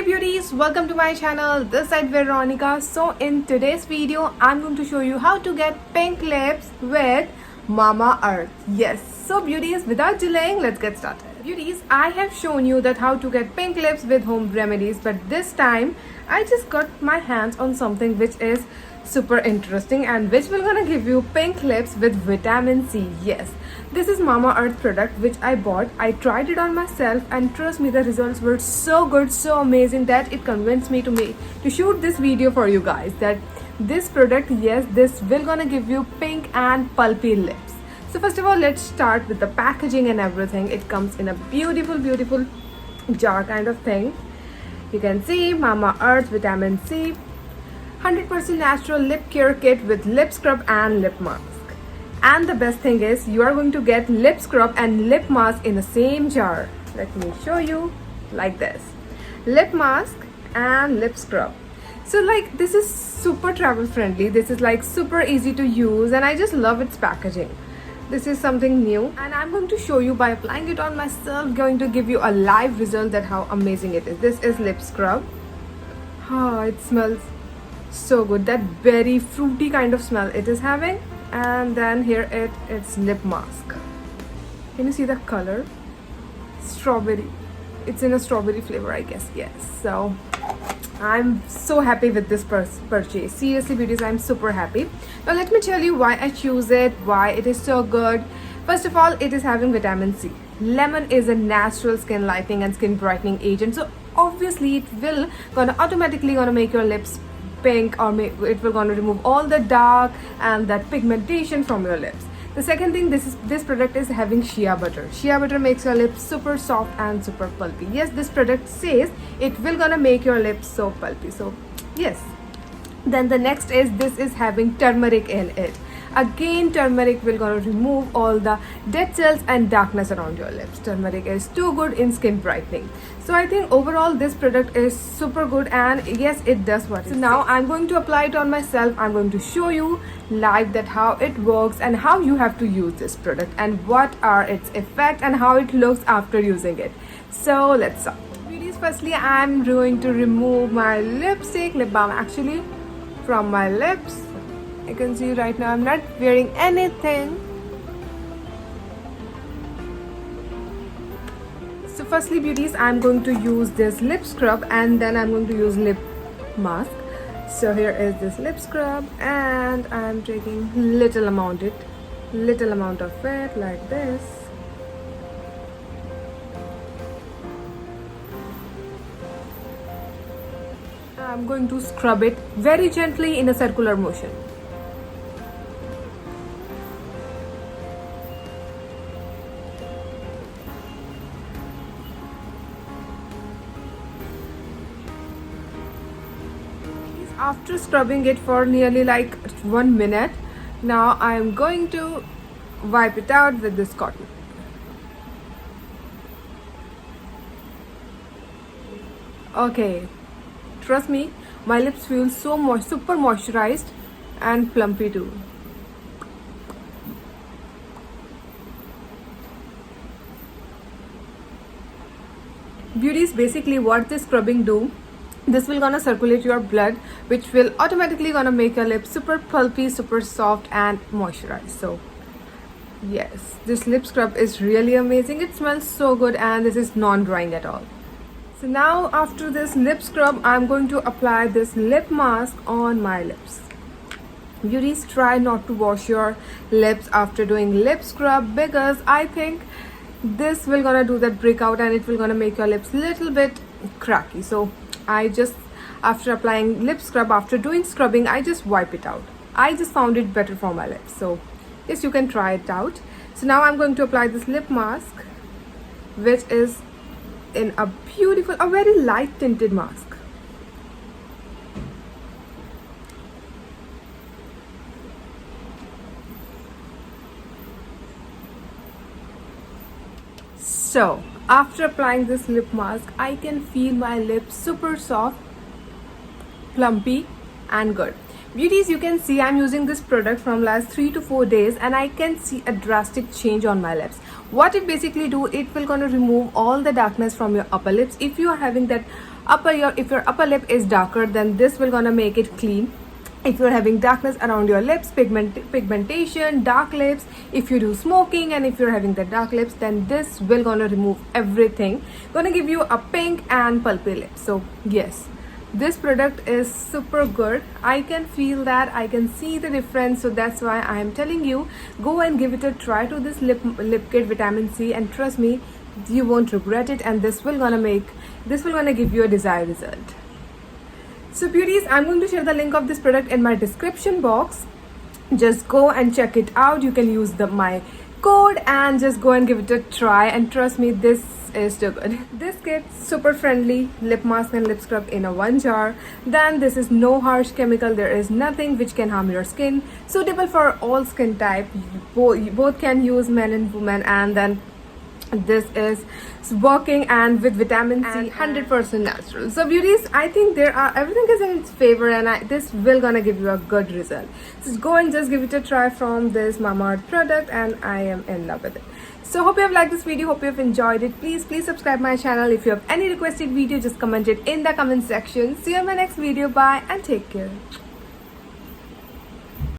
Hey beauties, welcome to my channel. This side Veronica. So in today's video, I'm going to show you how to get pink lips with Mama Earth. Yes, so beauties, without delaying, let's get started. Beauties, I have shown you that how to get pink lips with home remedies, but this time I just got my hands on something which is super interesting and which will gonna give you pink lips with vitamin C. Yes, this is Mama Earth product which I bought. I tried it on myself and trust me, the results were so good, so amazing that it convinced me to shoot this video for you guys, that this product, yes, this will gonna give you pink and pulpy lips. So first of all, let's start with the packaging and everything. It comes in a beautiful jar kind of thing. You can see Mama Earth vitamin C 100% natural lip care kit with lip scrub and lip mask. And the best thing is you are going to get lip scrub and lip mask in the same jar. Let me show you, like this. Lip mask and lip scrub. So like, this is super travel friendly. This is like super easy to use and I just love its packaging. This is something new and I'm going to show you by applying it on myself, going to give you a live result that how amazing it is. This is lip scrub. It smells so good, that very fruity kind of smell it is having. And then here it's lip mask. Can you see the color? Strawberry. It's in a strawberry flavor, I guess. Yes, so I'm so happy with this purchase. Seriously beauties, I'm super happy. Now let me tell you why I choose it, why it is so good. First of all, it is having vitamin C. Lemon is a natural skin lightening and skin brightening agent, so obviously it will automatically make your lips pink, or it will gonna remove all the dark and that pigmentation from your lips. The second thing, this product is having shea butter. Shea butter makes your lips super soft and super pulpy. Yes, this product says it will gonna make your lips so pulpy. So yes. Then the next is, this is having turmeric in it. Again, turmeric will gonna remove all the dead cells and darkness around your lips. Turmeric is too good in skin brightening. So I think overall this product is super good and yes, it does what it says. So now I'm going to apply it on myself. I'm going to show you live that how it works and how you have to use this product and what are its effects and how it looks after using it. So let's start. Beauties, firstly I'm going to remove my lipstick, lip balm actually, from my lips. You can see right now I'm not wearing anything. So firstly beauties, I'm going to use this lip scrub and then I'm going to use lip mask. So here is this lip scrub and I'm taking little amount of it like this. I'm going to scrub it very gently in a circular motion. After scrubbing it for nearly like 1 minute, now I am going to wipe it out with this cotton. Okay, trust me, my lips feel so super moisturized and plumpy too. Beauties, basically what this scrubbing do, this will gonna circulate your blood, which will automatically gonna make your lips super pulpy, super soft and moisturized. So yes, this lip scrub is really amazing. It smells so good and this is non-drying at all. So now after this lip scrub, I'm going to apply this lip mask on my lips. Beauties, try not to wash your lips after doing lip scrub because I think this will gonna do that breakout and it will gonna make your lips little bit cracky. So I just, after applying lip scrub, after doing scrubbing, I just wipe it out. I just found it better for my lips. So yes, you can try it out. So now I'm going to apply this lip mask, which is in a very light tinted mask. So after applying this lip mask, I can feel my lips super soft, plumpy and good. Beauties, you can see I'm using this product from last 3 to 4 days and I can see a drastic change on my lips. What it basically do, it will gonna remove all the darkness from your upper lips. If you are having that if your upper lip is darker, then this will gonna make it clean. If you're having darkness around your lips, pigmentation, dark lips, if you do smoking and if you're having the dark lips, then this will gonna remove everything, gonna give you a pink and pulpy lip. So yes, this product is super good. I can feel that, I can see the difference, so that's why I am telling you, go and give it a try to this lip kit vitamin C, and trust me, you won't regret it, and this will gonna give you a desired result. So beauties, I'm going to share the link of this product in my description box. Just go and check it out. You can use my code and just go and give it a try, and trust me, this is too good. This kit super friendly lip mask and lip scrub in a one jar. Then this is no harsh chemical, there is nothing which can harm your skin, suitable for all skin type. Both can use, men and women. And then this is working and with vitamin C, 100% natural. So beauties, I think everything is in its favor, and this will gonna give you a good result. Just go and just give it a try from this Mama product, and I am in love with it. So hope you have liked this video, hope you have enjoyed it. Please subscribe my channel. If you have any requested video, just comment it in the comment section. See you in my next video. Bye and take care.